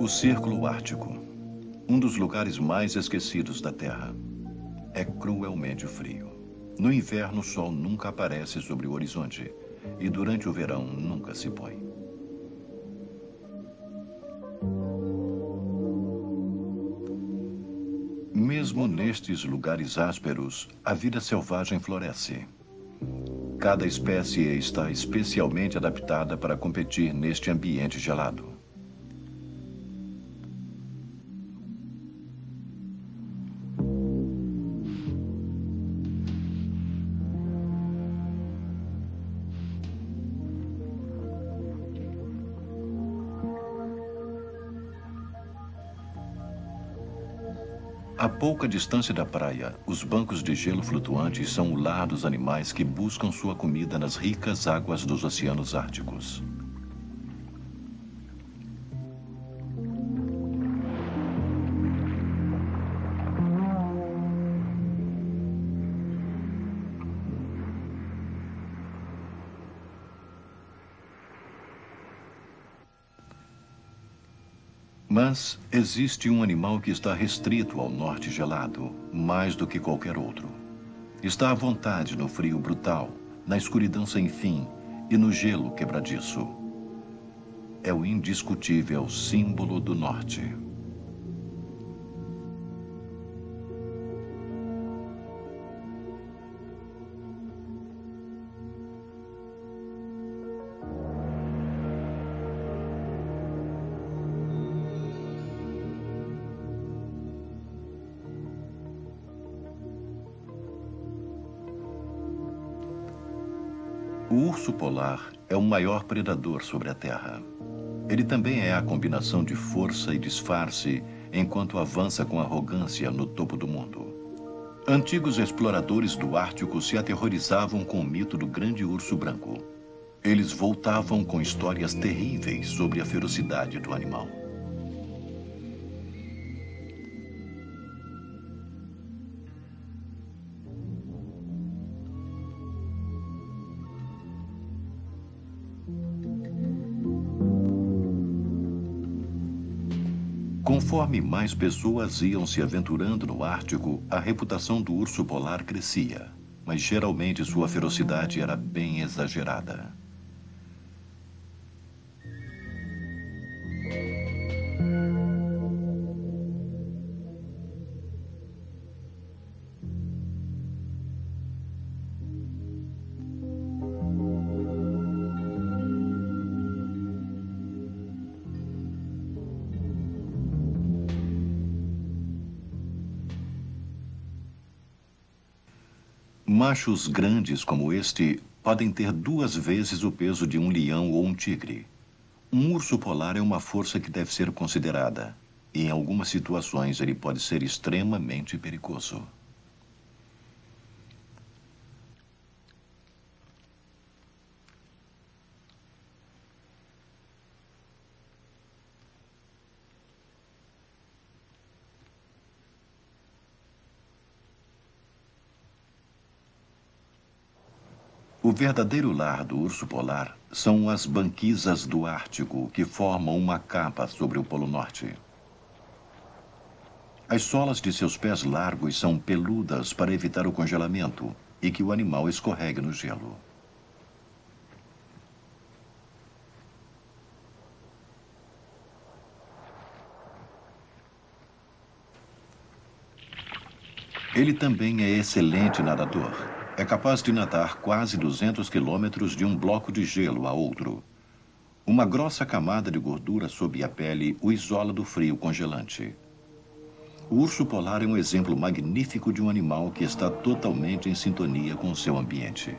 O Círculo Ártico, um dos lugares mais esquecidos da Terra, é cruelmente frio. No inverno, o sol nunca aparece sobre o horizonte e durante o verão nunca se põe. Mesmo nestes lugares ásperos, a vida selvagem floresce. Cada espécie está especialmente adaptada para competir neste ambiente gelado. A pouca distância da praia, os bancos de gelo flutuantes são o lar dos animais que buscam sua comida nas ricas águas dos oceanos árticos. Mas existe um animal que está restrito ao norte gelado, mais do que qualquer outro. Está à vontade no frio brutal, na escuridão sem fim e no gelo quebradiço. É o indiscutível símbolo do norte. O urso polar é o maior predador sobre a Terra. Ele também é a combinação de força e disfarce enquanto avança com arrogância no topo do mundo. Antigos exploradores do Ártico se aterrorizavam com o mito do grande urso branco. Eles voltavam com histórias terríveis sobre a ferocidade do animal. Conforme mais pessoas iam se aventurando no Ártico, a reputação do urso polar crescia, mas geralmente sua ferocidade era bem exagerada. Machos grandes como este podem ter 2 vezes o peso de um leão ou um tigre. Um urso polar é uma força que deve ser considerada, e em algumas situações ele pode ser extremamente perigoso. O verdadeiro lar do urso polar são as banquisas do Ártico, que formam uma capa sobre o Polo Norte. As solas de seus pés largos são peludas para evitar o congelamento e que o animal escorregue no gelo. Ele também é excelente nadador. É capaz de nadar quase 200 quilômetros de um bloco de gelo a outro. Uma grossa camada de gordura sob a pele o isola do frio congelante. O urso polar é um exemplo magnífico de um animal que está totalmente em sintonia com o seu ambiente.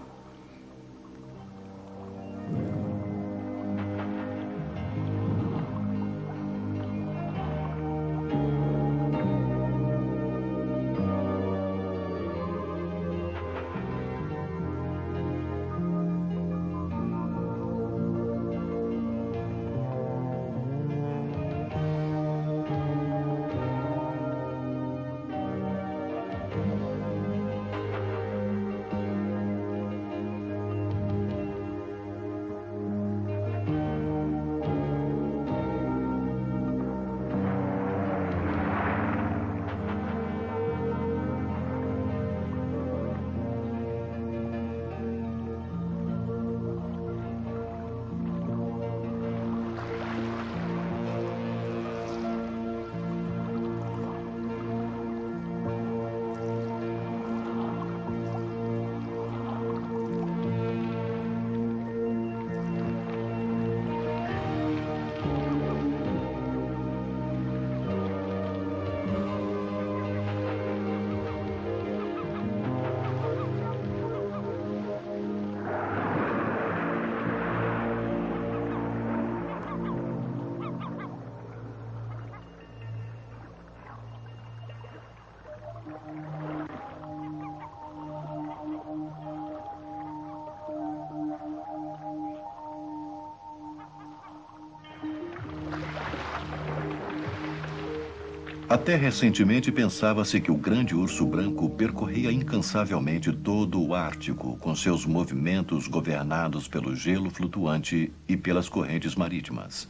Até recentemente pensava-se que o grande urso branco percorria incansavelmente todo o Ártico, com seus movimentos governados pelo gelo flutuante e pelas correntes marítimas.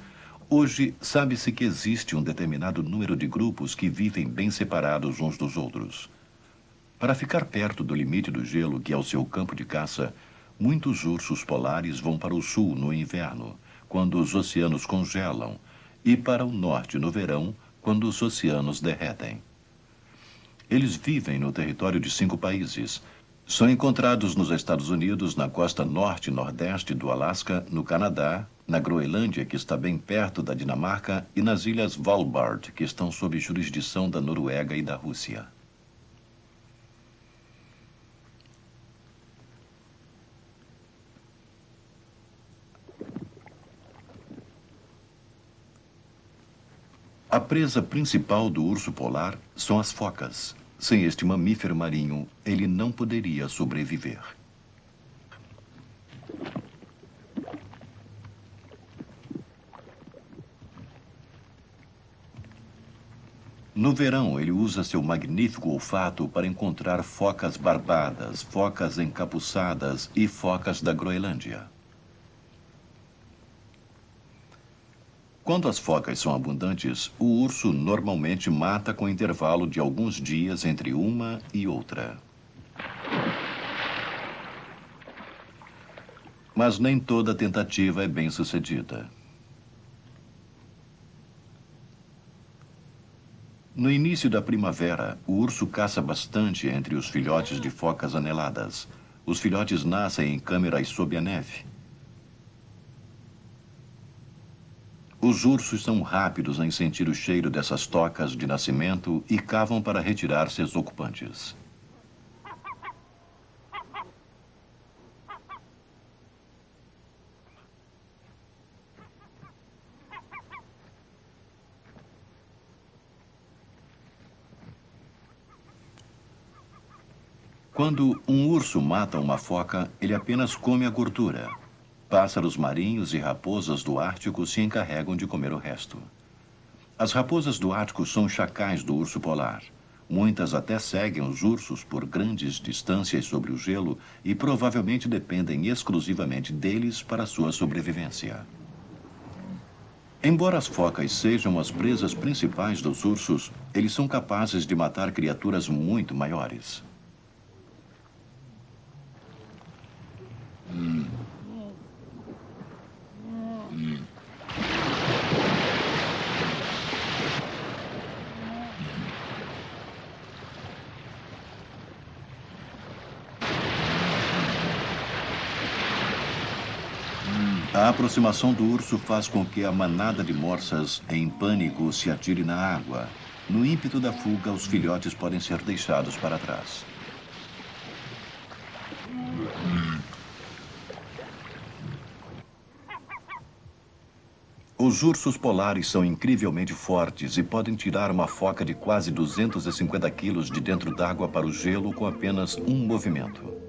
Hoje, sabe-se que existe um determinado número de grupos que vivem bem separados uns dos outros. Para ficar perto do limite do gelo, que é o seu campo de caça, muitos ursos polares vão para o sul no inverno, quando os oceanos congelam, e para o norte no verão, quando os oceanos derretem. Eles vivem no território de 5 países. São encontrados nos Estados Unidos, na costa norte e nordeste do Alasca, no Canadá, na Groenlândia, que está bem perto da Dinamarca, e nas ilhas Svalbard, que estão sob jurisdição da Noruega e da Rússia. A presa principal do urso polar são as focas. Sem este mamífero marinho, ele não poderia sobreviver. No verão, ele usa seu magnífico olfato para encontrar focas barbadas, focas encapuçadas e focas da Groenlândia. Quando as focas são abundantes, o urso normalmente mata com intervalo de alguns dias entre uma e outra. Mas nem toda tentativa é bem-sucedida. No início da primavera, o urso caça bastante entre os filhotes de focas aneladas. Os filhotes nascem em câmeras sob a neve. Os ursos são rápidos em sentir o cheiro dessas tocas de nascimento e cavam para retirar seus ocupantes. Quando um urso mata uma foca, ele apenas come a gordura. Pássaros marinhos e raposas do Ártico se encarregam de comer o resto. As raposas do Ártico são chacais do urso polar. Muitas até seguem os ursos por grandes distâncias sobre o gelo e provavelmente dependem exclusivamente deles para sua sobrevivência. Embora as focas sejam as presas principais dos ursos, eles são capazes de matar criaturas muito maiores. A aproximação do urso faz com que a manada de morsas, em pânico, se atire na água. No ímpeto da fuga, os filhotes podem ser deixados para trás. Os ursos polares são incrivelmente fortes e podem tirar uma foca de quase 250 quilos de dentro d'água para o gelo com apenas um movimento.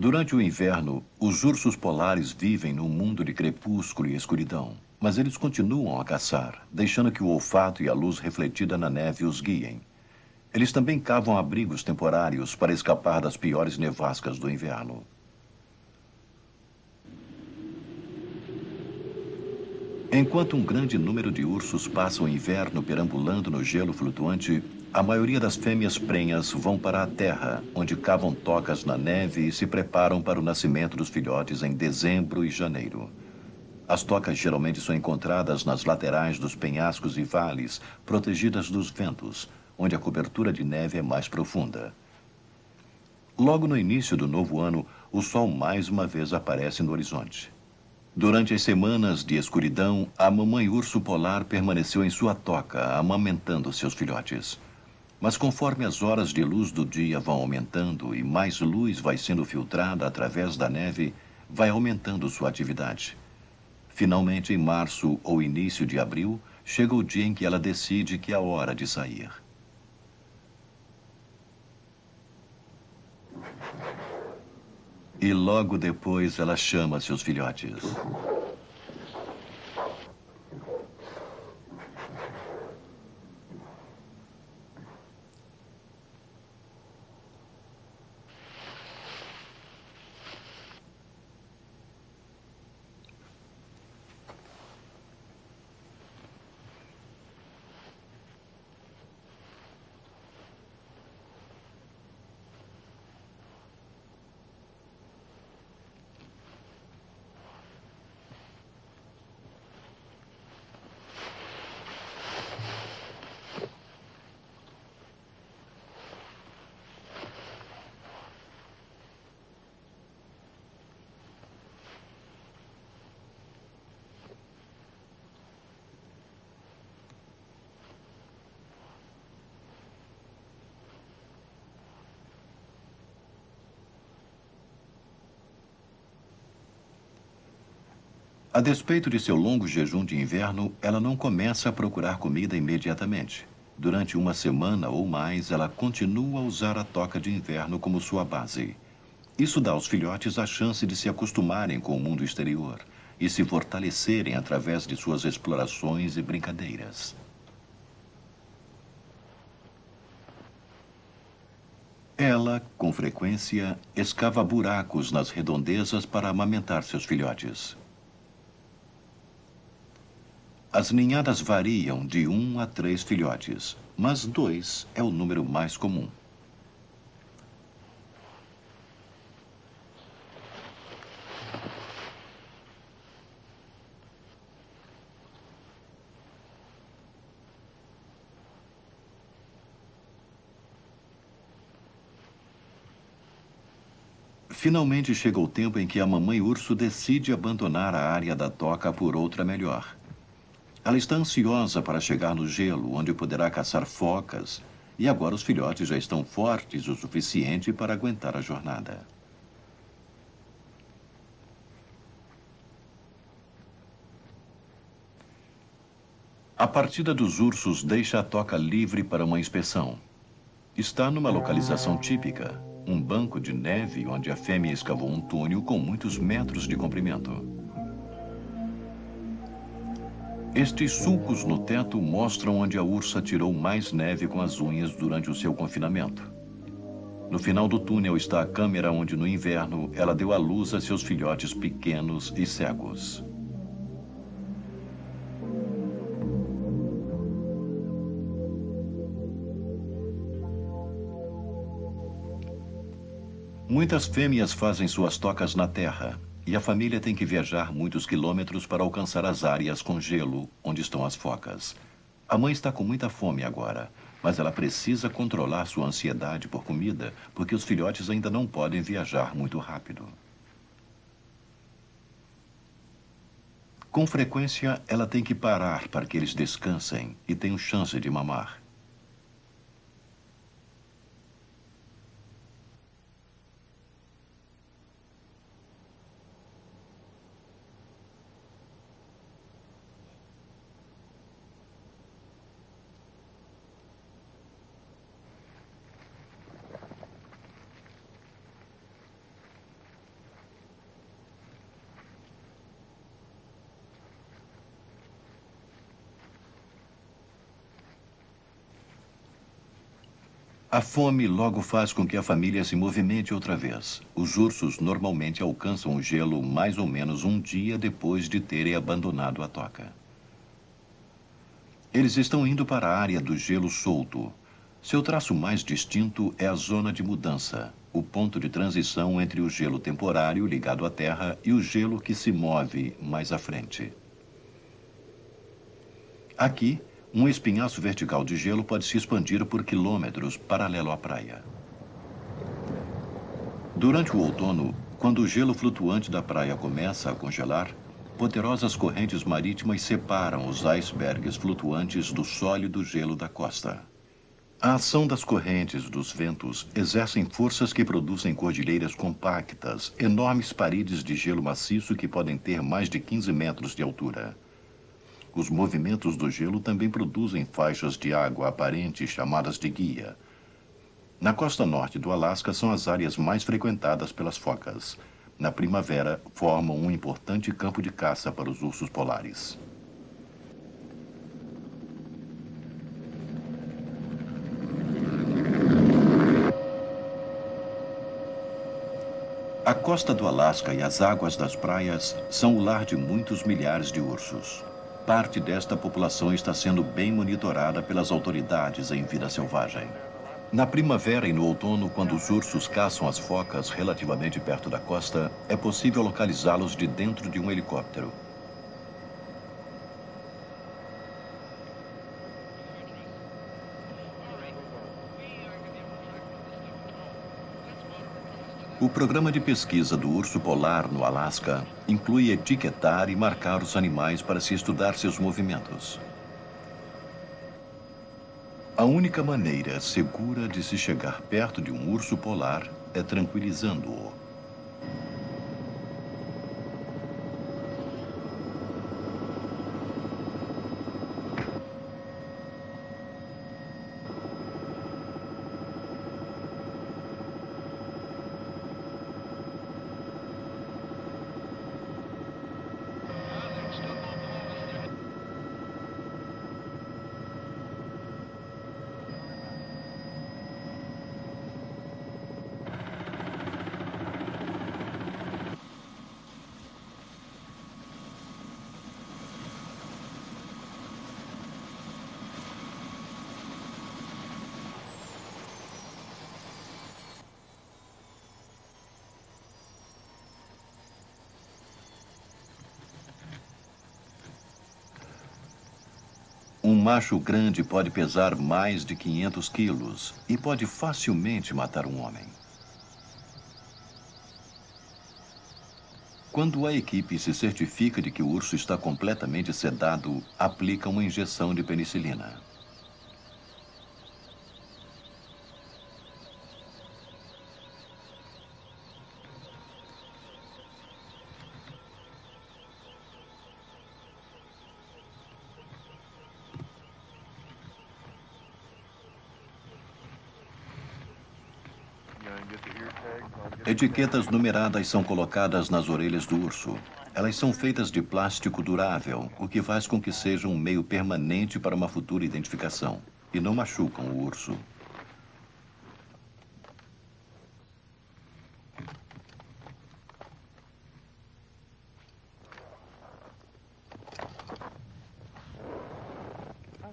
Durante o inverno, os ursos polares vivem num mundo de crepúsculo e escuridão, mas eles continuam a caçar, deixando que o olfato e a luz refletida na neve os guiem. Eles também cavam abrigos temporários para escapar das piores nevascas do inverno. Enquanto um grande número de ursos passa o inverno perambulando no gelo flutuante, a maioria das fêmeas prenhas vão para a terra, onde cavam tocas na neve e se preparam para o nascimento dos filhotes em dezembro e janeiro. As tocas geralmente são encontradas nas laterais dos penhascos e vales, protegidas dos ventos, onde a cobertura de neve é mais profunda. Logo no início do novo ano, o sol mais uma vez aparece no horizonte. Durante as semanas de escuridão, a mamãe urso polar permaneceu em sua toca, amamentando seus filhotes. Mas conforme as horas de luz do dia vão aumentando e mais luz vai sendo filtrada através da neve, vai aumentando sua atividade. Finalmente, em março ou início de abril, chega o dia em que ela decide que é a hora de sair. E logo depois ela chama seus filhotes. A despeito de seu longo jejum de inverno, ela não começa a procurar comida imediatamente. Durante uma semana ou mais, ela continua a usar a toca de inverno como sua base. Isso dá aos filhotes a chance de se acostumarem com o mundo exterior e se fortalecerem através de suas explorações e brincadeiras. Ela, com frequência, escava buracos nas redondezas para amamentar seus filhotes. As ninhadas variam de 1 a 3 filhotes, mas 2 é o número mais comum. Finalmente chega o tempo em que a mamãe urso decide abandonar a área da toca por outra melhor. Ela está ansiosa para chegar no gelo, onde poderá caçar focas, e agora os filhotes já estão fortes o suficiente para aguentar a jornada. A partida dos ursos deixa a toca livre para uma inspeção. Está numa localização típica, um banco de neve onde a fêmea escavou um túnel com muitos metros de comprimento. Estes sulcos no teto mostram onde a ursa tirou mais neve com as unhas durante o seu confinamento. No final do túnel está a câmera onde, no inverno, ela deu à luz a seus filhotes pequenos e cegos. Muitas fêmeas fazem suas tocas na terra, e a família tem que viajar muitos quilômetros para alcançar as áreas com gelo onde estão as focas. A mãe está com muita fome agora, mas ela precisa controlar sua ansiedade por comida, porque os filhotes ainda não podem viajar muito rápido. Com frequência, ela tem que parar para que eles descansem e tenham chance de mamar. A fome logo faz com que a família se movimente outra vez. Os ursos normalmente alcançam o gelo mais ou menos um dia depois de terem abandonado a toca. Eles estão indo para a área do gelo solto. Seu traço mais distinto é a zona de mudança, o ponto de transição entre o gelo temporário ligado à Terra e o gelo que se move mais à frente. Aqui, um espinhaço vertical de gelo pode se expandir por quilômetros paralelo à praia. Durante o outono, quando o gelo flutuante da praia começa a congelar, poderosas correntes marítimas separam os icebergs flutuantes do sólido gelo da costa. A ação das correntes dos ventos exercem forças que produzem cordilheiras compactas, enormes paredes de gelo maciço que podem ter mais de 15 metros de altura. Os movimentos do gelo também produzem faixas de água aparente chamadas de guia. Na costa norte do Alasca são as áreas mais frequentadas pelas focas. Na primavera, formam um importante campo de caça para os ursos polares. A costa do Alasca e as águas das praias são o lar de muitos milhares de ursos. Parte desta população está sendo bem monitorada pelas autoridades em vida selvagem. Na primavera e no outono, quando os ursos caçam as focas relativamente perto da costa, é possível localizá-los de dentro de um helicóptero. O programa de pesquisa do urso polar no Alasca inclui etiquetar e marcar os animais para se estudar seus movimentos. A única maneira segura de se chegar perto de um urso polar é tranquilizando-o. Um macho grande pode pesar mais de 500 quilos e pode facilmente matar um homem. Quando a equipe se certifica de que o urso está completamente sedado, aplica uma injeção de penicilina. Etiquetas numeradas são colocadas nas orelhas do urso. Elas são feitas de plástico durável, o que faz com que sejam um meio permanente para uma futura identificação, e não machucam o urso.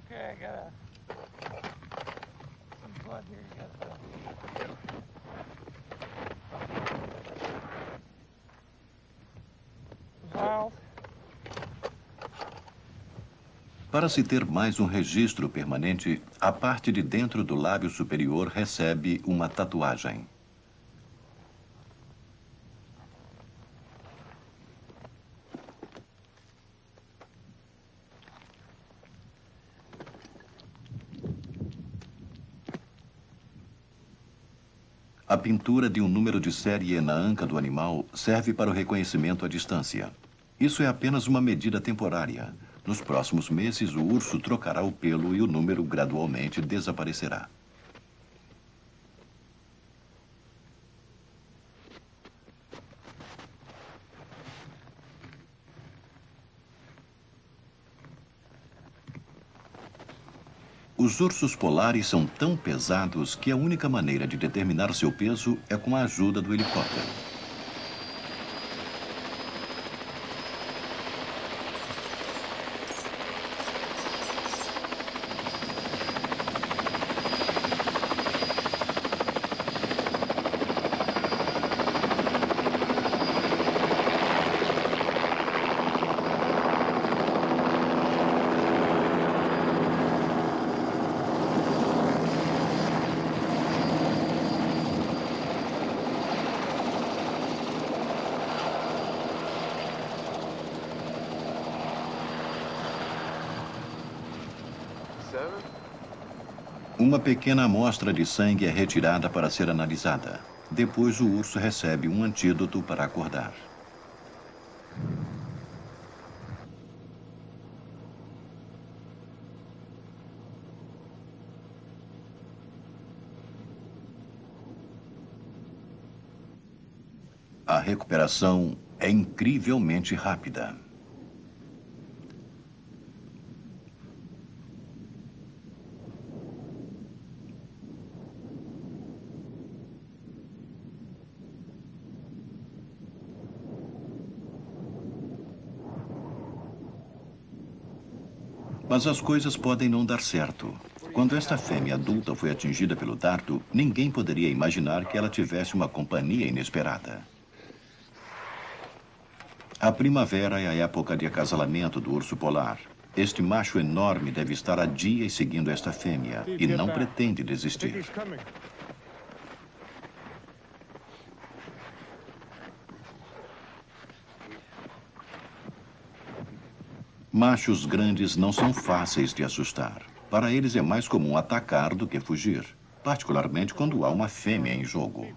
Okay, I got some blood here. You got some. Vials. Para se ter mais um registro permanente, a parte de dentro do lábio superior recebe uma tatuagem. A pintura de um número de série na anca do animal serve para o reconhecimento à distância. Isso é apenas uma medida temporária. Nos próximos meses, o urso trocará o pelo e o número gradualmente desaparecerá. Os ursos polares são tão pesados que a única maneira de determinar seu peso é com a ajuda do helicóptero. Uma pequena amostra de sangue é retirada para ser analisada. Depois, o urso recebe um antídoto para acordar. A recuperação é incrivelmente rápida. Mas as coisas podem não dar certo. Quando esta fêmea adulta foi atingida pelo dardo, ninguém poderia imaginar que ela tivesse uma companhia inesperada. A primavera é a época de acasalamento do urso polar. Este macho enorme deve estar há dias seguindo esta fêmea e não pretende desistir. Machos grandes não são fáceis de assustar. Para eles é mais comum atacar do que fugir, particularmente quando há uma fêmea em jogo.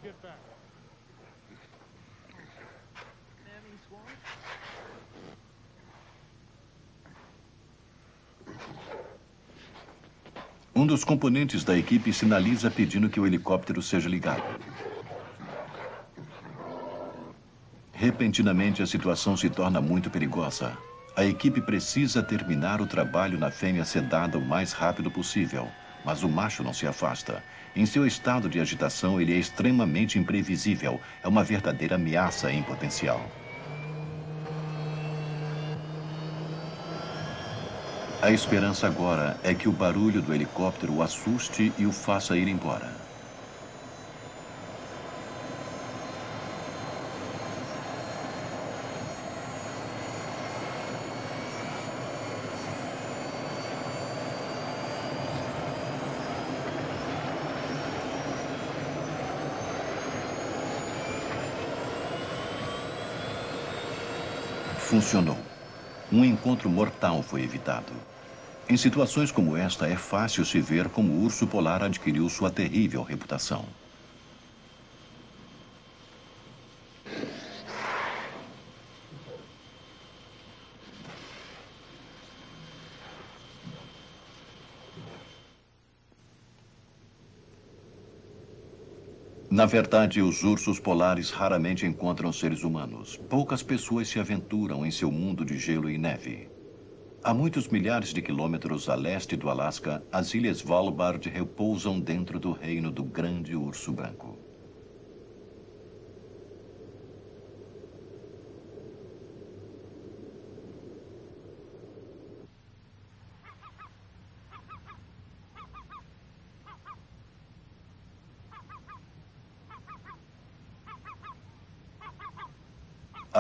Um dos componentes da equipe sinaliza pedindo que o helicóptero seja ligado. Repentinamente, a situação se torna muito perigosa. A equipe precisa terminar o trabalho na fêmea sedada o mais rápido possível, mas o macho não se afasta. Em seu estado de agitação, ele é extremamente imprevisível. É uma verdadeira ameaça em potencial. A esperança agora é que o barulho do helicóptero o assuste e o faça ir embora. Funcionou. Um encontro mortal foi evitado. Em situações como esta, é fácil se ver como o urso polar adquiriu sua terrível reputação. Na verdade, os ursos polares raramente encontram seres humanos. Poucas pessoas se aventuram em seu mundo de gelo e neve. A muitos milhares de quilômetros a leste do Alasca, as ilhas Svalbard repousam dentro do reino do grande urso branco.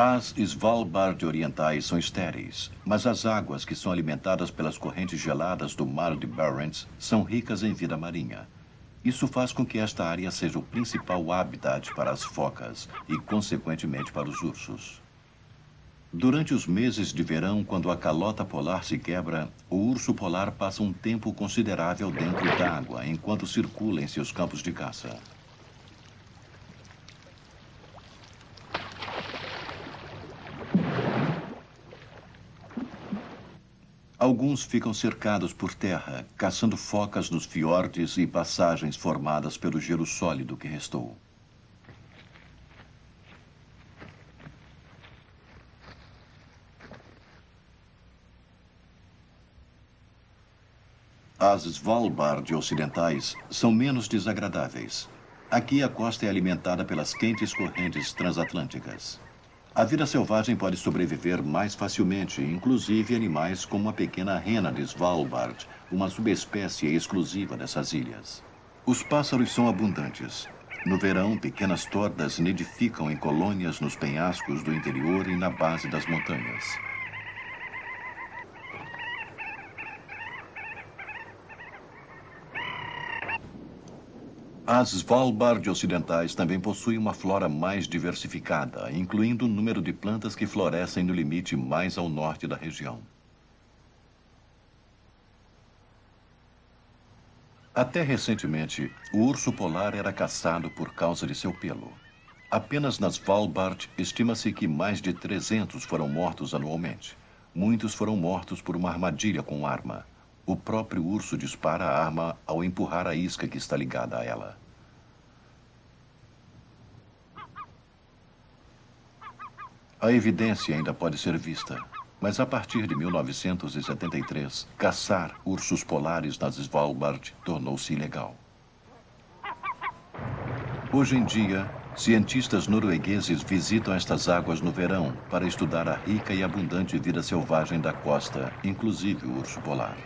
As Svalbard orientais são estéreis, mas as águas que são alimentadas pelas correntes geladas do Mar de Barents são ricas em vida marinha. Isso faz com que esta área seja o principal habitat para as focas e, consequentemente, para os ursos. Durante os meses de verão, quando a calota polar se quebra, o urso polar passa um tempo considerável dentro d'água enquanto circula em seus campos de caça. Alguns ficam cercados por terra, caçando focas nos fiordes e passagens formadas pelo gelo sólido que restou. As Svalbard ocidentais são menos desagradáveis. Aqui a costa é alimentada pelas quentes correntes transatlânticas. A vida selvagem pode sobreviver mais facilmente, inclusive animais como a pequena rena de Svalbard, uma subespécie exclusiva dessas ilhas. Os pássaros são abundantes. No verão, pequenas tordas nidificam em colônias nos penhascos do interior e na base das montanhas. As Svalbard ocidentais também possuem uma flora mais diversificada, incluindo o número de plantas que florescem no limite mais ao norte da região. Até recentemente, o urso polar era caçado por causa de seu pelo. Apenas nas Svalbard, estima-se que mais de 300 foram mortos anualmente. Muitos foram mortos por uma armadilha com arma. O próprio urso dispara a arma ao empurrar a isca que está ligada a ela. A evidência ainda pode ser vista, mas a partir de 1973, caçar ursos polares nas Svalbard tornou-se ilegal. Hoje em dia, cientistas noruegueses visitam estas águas no verão para estudar a rica e abundante vida selvagem da costa, inclusive o urso polar.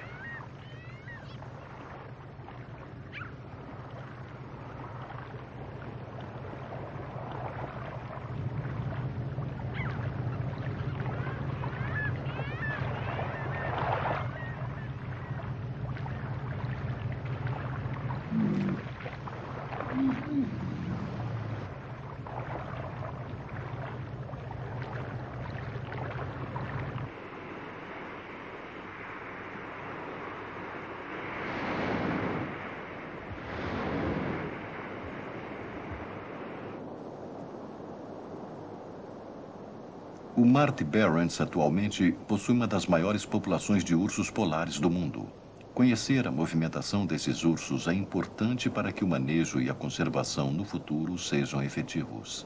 O Mar de Barents atualmente possui uma das maiores populações de ursos polares do mundo. Conhecer a movimentação desses ursos é importante para que o manejo e a conservação no futuro sejam efetivos.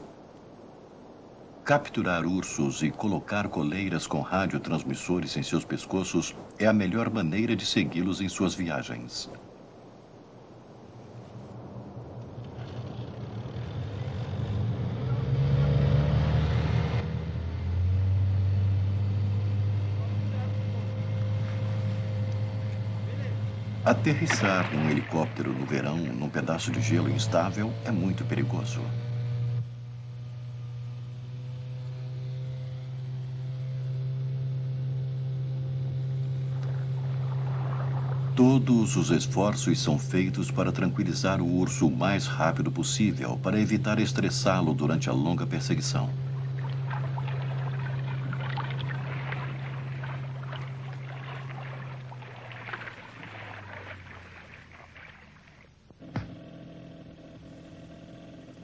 Capturar ursos e colocar coleiras com radiotransmissores em seus pescoços é a melhor maneira de segui-los em suas viagens. Aterrissar um helicóptero no verão num pedaço de gelo instável é muito perigoso. Todos os esforços são feitos para tranquilizar o urso o mais rápido possível, para evitar estressá-lo durante a longa perseguição.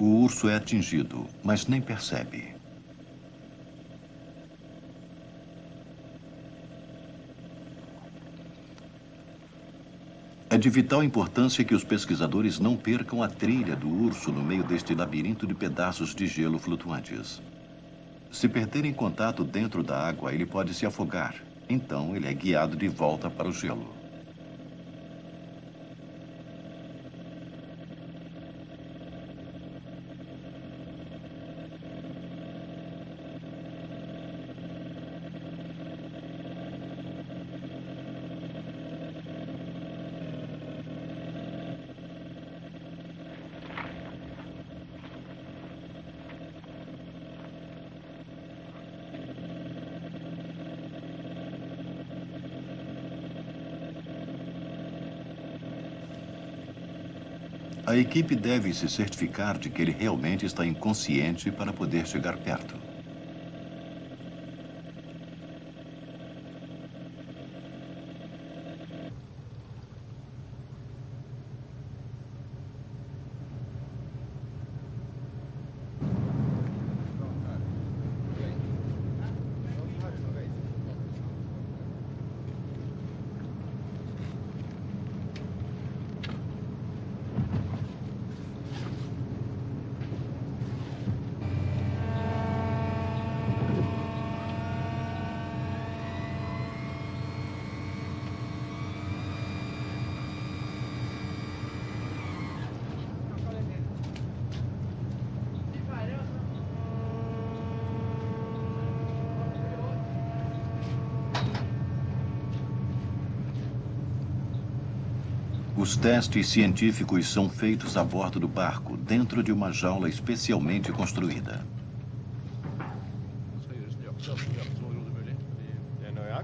O urso é atingido, mas nem percebe. É de vital importância que os pesquisadores não percam a trilha do urso no meio deste labirinto de pedaços de gelo flutuantes. Se perderem contato dentro da água, ele pode se afogar. Então, ele é guiado de volta para o gelo. A equipe deve se certificar de que ele realmente está inconsciente para poder chegar perto. Os testes científicos são feitos a bordo do barco, dentro de uma jaula especialmente construída.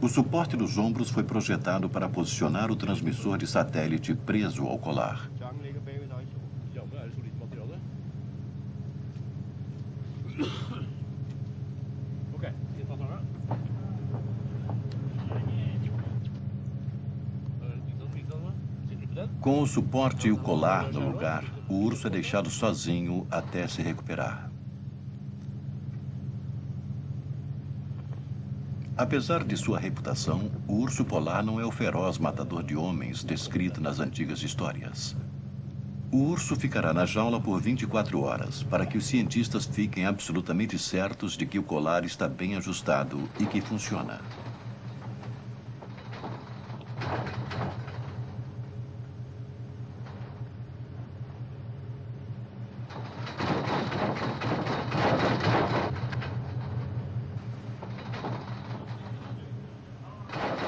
O suporte dos ombros foi projetado para posicionar o transmissor de satélite preso ao colar. Com o suporte e o colar no lugar, o urso é deixado sozinho até se recuperar. Apesar de sua reputação, o urso polar não é o feroz matador de homens descrito nas antigas histórias. O urso ficará na jaula por 24 horas, para que os cientistas fiquem absolutamente certos de que o colar está bem ajustado e que funciona.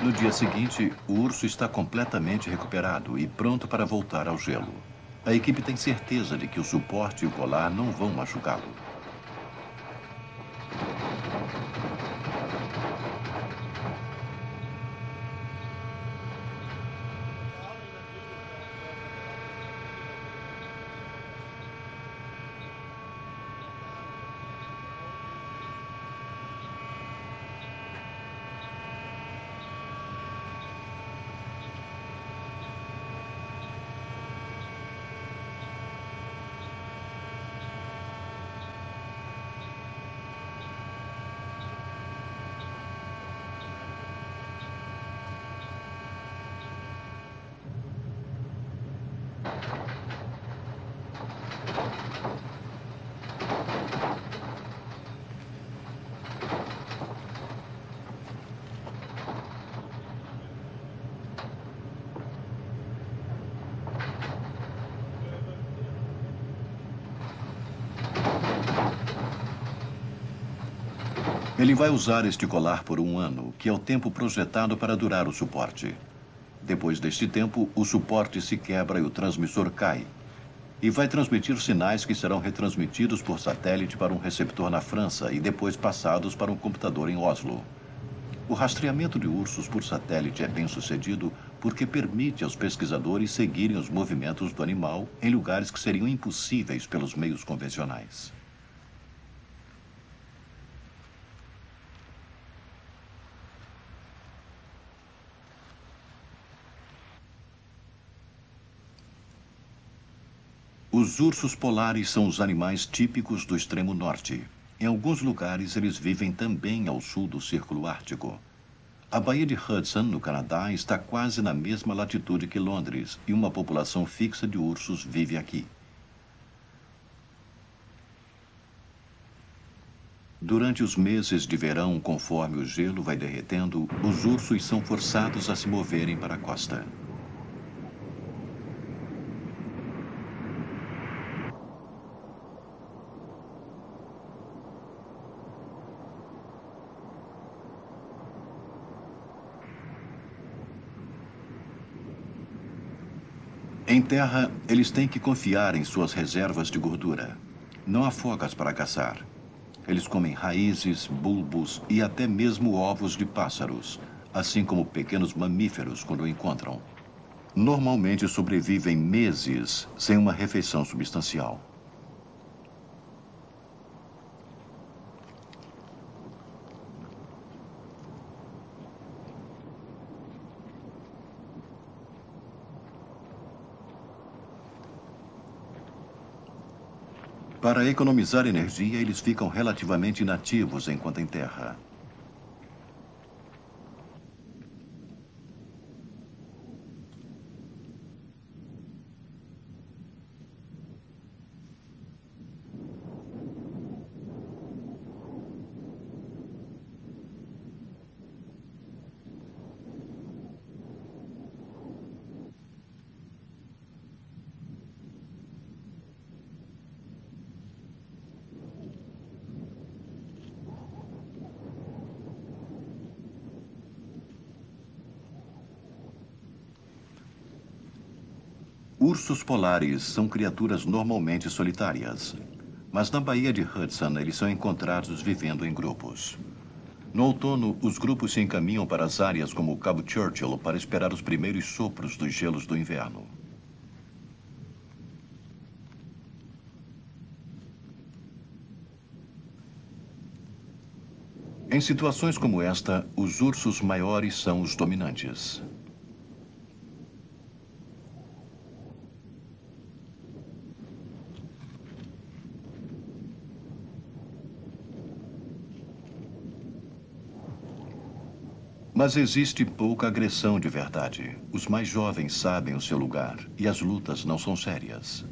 No dia seguinte, o urso está completamente recuperado e pronto para voltar ao gelo. A equipe tem certeza de que o suporte e o colar não vão machucá-lo. Ele vai usar este colar por 1 ano, que é o tempo projetado para durar o suporte. Depois deste tempo, o suporte se quebra e o transmissor cai. E vai transmitir sinais que serão retransmitidos por satélite para um receptor na França e depois passados para um computador em Oslo. O rastreamento de ursos por satélite é bem sucedido porque permite aos pesquisadores seguirem os movimentos do animal em lugares que seriam impossíveis pelos meios convencionais. Os ursos polares são os animais típicos do extremo norte. Em alguns lugares, eles vivem também ao sul do Círculo Ártico. A Baía de Hudson, no Canadá, está quase na mesma latitude que Londres e uma população fixa de ursos vive aqui. Durante os meses de verão, conforme o gelo vai derretendo, os ursos são forçados a se moverem para a costa. Em terra, eles têm que confiar em suas reservas de gordura. Não há focas para caçar. Eles comem raízes, bulbos e até mesmo ovos de pássaros, assim como pequenos mamíferos quando o encontram. Normalmente sobrevivem meses sem uma refeição substancial. Para economizar energia, eles ficam relativamente inativos enquanto em terra. Ursos polares são criaturas normalmente solitárias, mas na Baía de Hudson eles são encontrados vivendo em grupos. No outono, os grupos se encaminham para as áreas como o Cabo Churchill para esperar os primeiros sopros dos gelos do inverno. Em situações como esta, os ursos maiores são os dominantes. Mas existe pouca agressão de verdade. Os mais jovens sabem o seu lugar e as lutas não são sérias.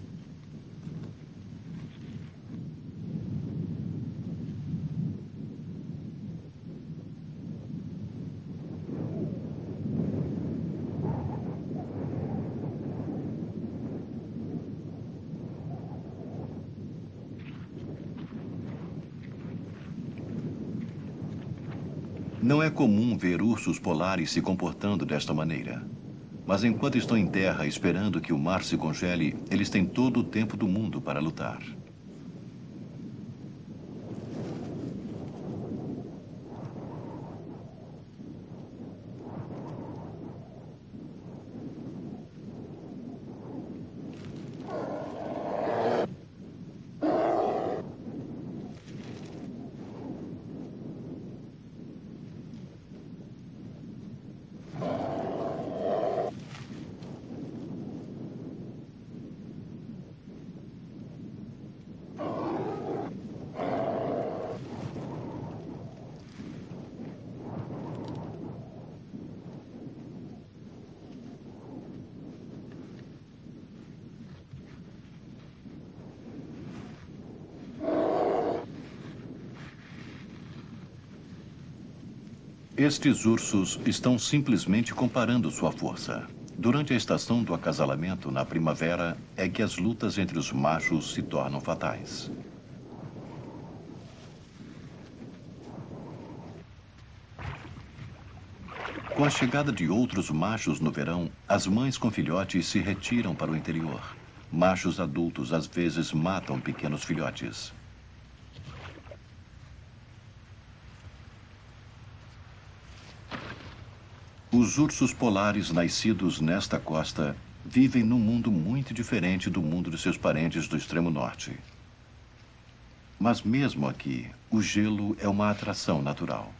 Não é comum ver ursos polares se comportando desta maneira. Mas enquanto estão em terra esperando que o mar se congele, eles têm todo o tempo do mundo para lutar. Estes ursos estão simplesmente comparando sua força. Durante a estação do acasalamento, na primavera, é que as lutas entre os machos se tornam fatais. Com a chegada de outros machos no verão, as mães com filhotes se retiram para o interior. Machos adultos às vezes matam pequenos filhotes. Os ursos polares nascidos nesta costa vivem num mundo muito diferente do mundo de seus parentes do extremo norte. Mas mesmo aqui, o gelo é uma atração natural.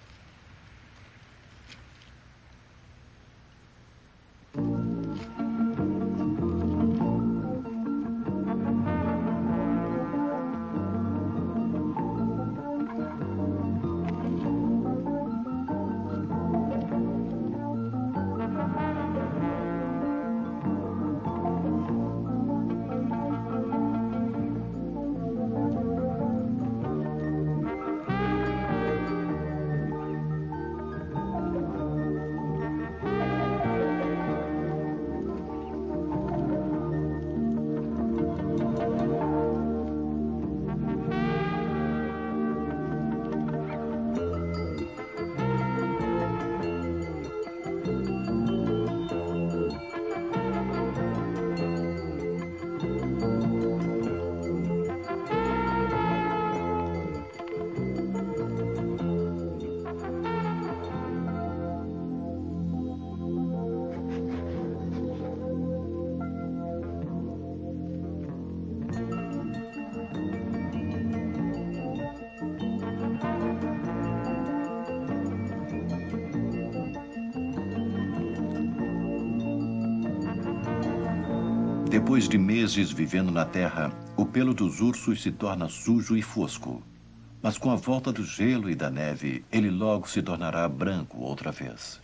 Depois de meses vivendo na terra, o pelo dos ursos se torna sujo e fosco. Mas com a volta do gelo e da neve, ele logo se tornará branco outra vez.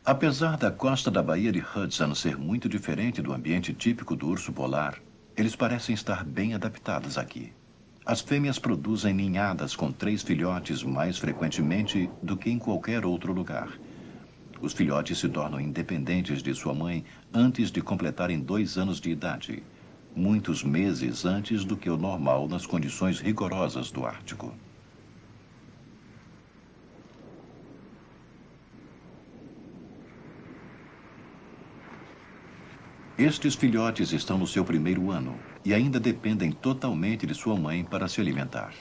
Apesar da costa da Baía de Hudson ser muito diferente do ambiente típico do urso polar, eles parecem estar bem adaptados aqui. As fêmeas produzem ninhadas com 3 filhotes mais frequentemente do que em qualquer outro lugar. Os filhotes se tornam independentes de sua mãe antes de completarem 2 anos de idade, muitos meses antes do que o normal nas condições rigorosas do Ártico. Estes filhotes estão no seu primeiro ano e ainda dependem totalmente de sua mãe para se alimentar.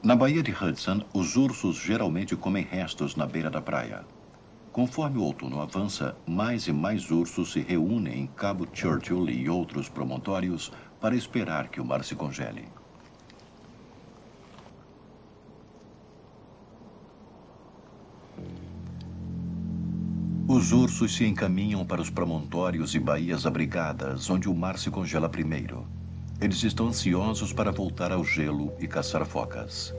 Na Baía de Hudson, os ursos geralmente comem restos na beira da praia. Conforme o outono avança, mais e mais ursos se reúnem em Cabo Churchill e outros promontórios para esperar que o mar se congele. Os ursos se encaminham para os promontórios e baías abrigadas, onde o mar se congela primeiro. Eles estão ansiosos para voltar ao gelo e caçar focas.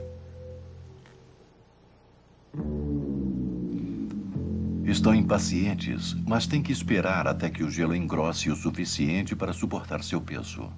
Estão impacientes, mas têm que esperar até que o gelo engrosse o suficiente para suportar seu peso.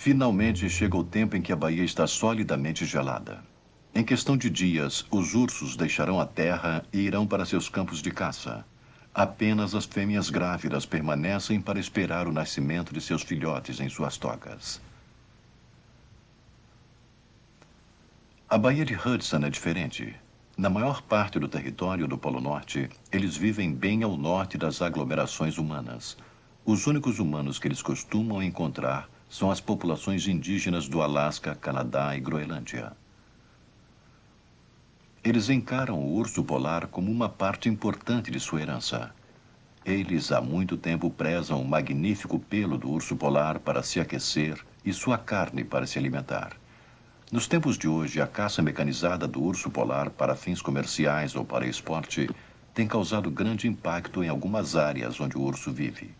Finalmente chega o tempo em que a baía está solidamente gelada. Em questão de dias, os ursos deixarão a terra e irão para seus campos de caça. Apenas as fêmeas grávidas permanecem para esperar o nascimento de seus filhotes em suas tocas. A Baía de Hudson é diferente. Na maior parte do território do Polo Norte, eles vivem bem ao norte das aglomerações humanas. Os únicos humanos que eles costumam encontrar são as populações indígenas do Alasca, Canadá e Groenlândia. Eles encaram o urso polar como uma parte importante de sua herança. Eles há muito tempo prezam o magnífico pelo do urso polar para se aquecer e sua carne para se alimentar. Nos tempos de hoje, a caça mecanizada do urso polar para fins comerciais ou para esporte tem causado grande impacto em algumas áreas onde o urso vive.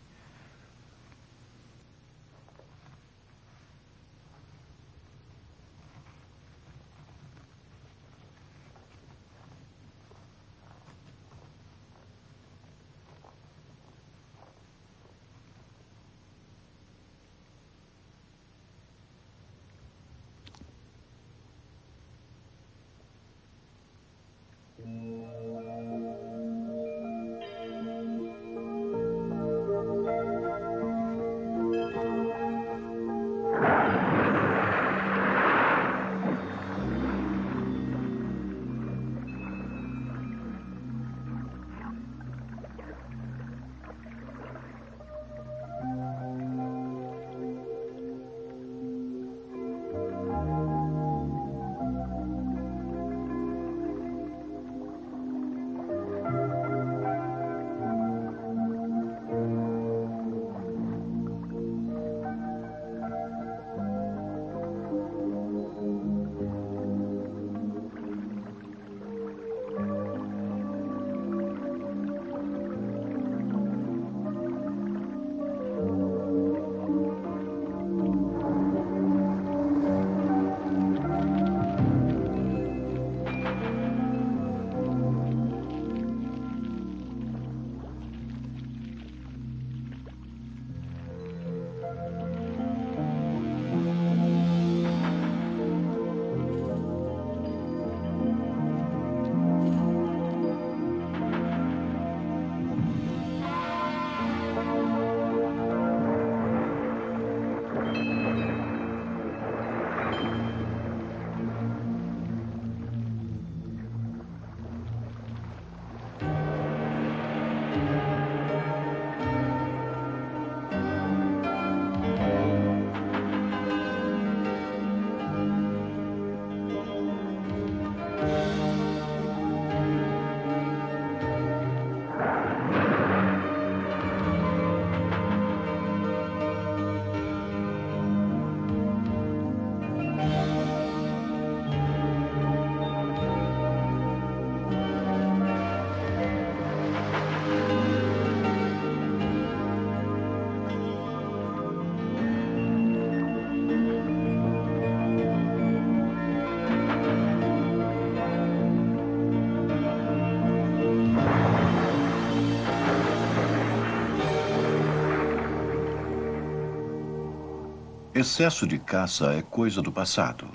Excesso de caça é coisa do passado.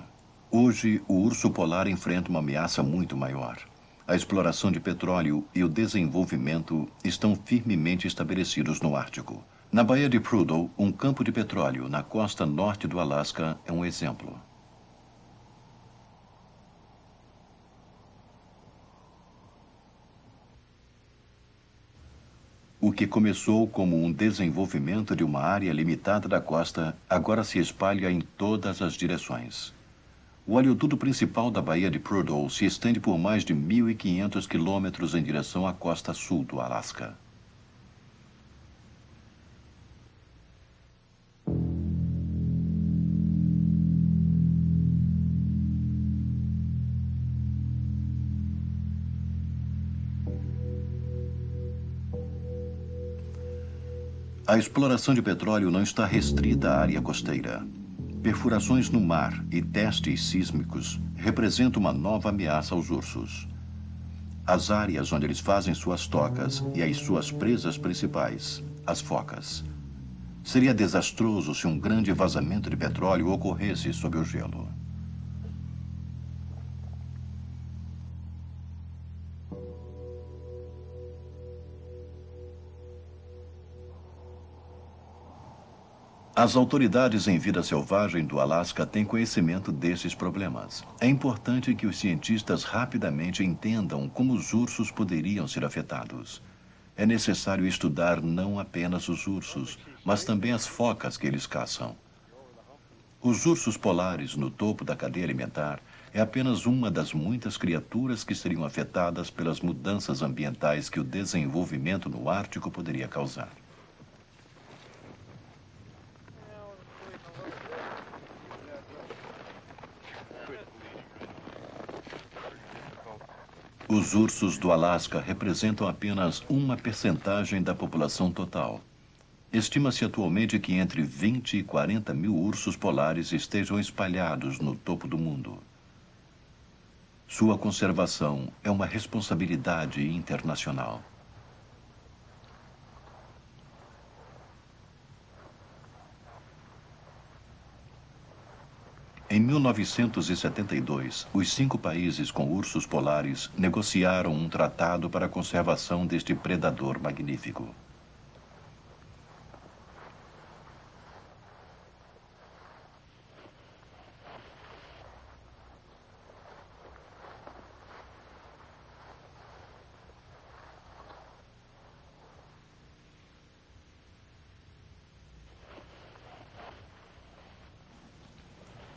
Hoje, o urso polar enfrenta uma ameaça muito maior. A exploração de petróleo e o desenvolvimento estão firmemente estabelecidos no Ártico. Na Baía de Prudhoe, um campo de petróleo na costa norte do Alasca é um exemplo. O que começou como um desenvolvimento de uma área limitada da costa, agora se espalha em todas as direções. O oleoduto principal da Baía de Prudhoe se estende por mais de 1.500 quilômetros em direção à costa sul do Alasca. A exploração de petróleo não está restrita à área costeira. Perfurações no mar e testes sísmicos representam uma nova ameaça aos ursos. As áreas onde eles fazem suas tocas e as suas presas principais, as focas. Seria desastroso se um grande vazamento de petróleo ocorresse sob o gelo. As autoridades em vida selvagem do Alasca têm conhecimento desses problemas. É importante que os cientistas rapidamente entendam como os ursos poderiam ser afetados. É necessário estudar não apenas os ursos, mas também as focas que eles caçam. Os ursos polares no topo da cadeia alimentar é apenas uma das muitas criaturas que seriam afetadas pelas mudanças ambientais que o desenvolvimento no Ártico poderia causar. Os ursos do Alasca representam apenas uma percentagem da população total. Estima-se atualmente que entre 20 e 40 mil ursos polares estejam espalhados no topo do mundo. Sua conservação é uma responsabilidade internacional. Em 1972, os 5 países com ursos polares negociaram um tratado para a conservação deste predador magnífico.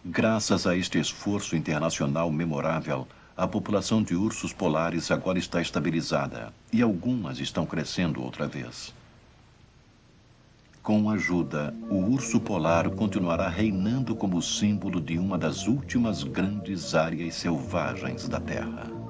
Graças a este esforço internacional memorável, a população de ursos polares agora está estabilizada e algumas estão crescendo outra vez. Com ajuda, o urso polar continuará reinando como símbolo de uma das últimas grandes áreas selvagens da Terra.